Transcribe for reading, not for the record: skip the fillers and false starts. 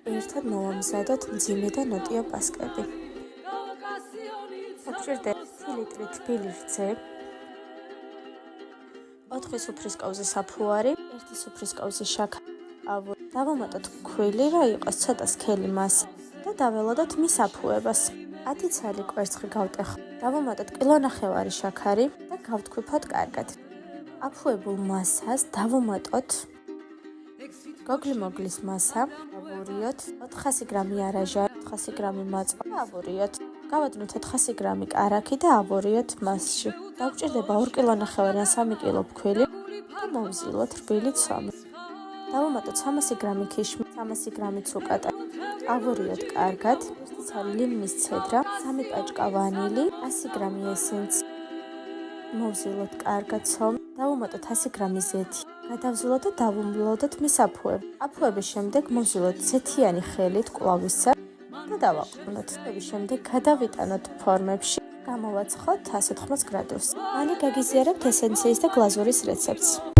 ერთად მოვამზადოთ მძიმე და ნოტიო პასკები. გვჭირდება 1 ლიტრი თბილი რძე, 4 სუფრისკოვზე საფუარი, 1 სუფრისკოვზე შაქარი, ავორი. დავამატოთ ქვილი, რომ იყოს ცოტა სქელი მასა და დაველოდოთ მის აფუებას. 10 ცალი კვერცხი გავტეხოთ. დავამატოთ 1,5 კილო შაქარი და გავთქვიფოთ კარგად. აფუებულ მასას დავამატოთ გოგლი-მოგლის მასა, ავურიოთ 400 გრამი არაჟა, 400 გრამი მაწვა, ავურიოთ. გავადნოთ 400 გრამი კარაქი და ავურიოთ მასში. დაგვჭირდება 2,5 კილო ან 3 კილო ფქვილი და მოვზილოთ რბილი ცომი. დავამატოთ 300 გრამი ქიშმი, 300 გრამი ცუკატა. ავურიოთ კარგად, 1 ცალი ლიმონის ცედრა, 3 პაჭკა ვანილი, 100 გრამი ესენცია. მოვზილოთ კარგად ცომი. დავამატოთ 100 გრამი ზეთი. გადავზილოთ და დავუმლოდოთ მის აფუებს. აფუების შემდეგ მოვზილოთ ზეთიანი ხელით ყვავისა და დავაყრუნოთ. აფუების შემდეგ გადავიტანოთ ფორმებში. გამოვაცხოთ 180 გრადუსზე. მალე გაგიზიარებთ ესენციის და გლაზურის რეცეპტს.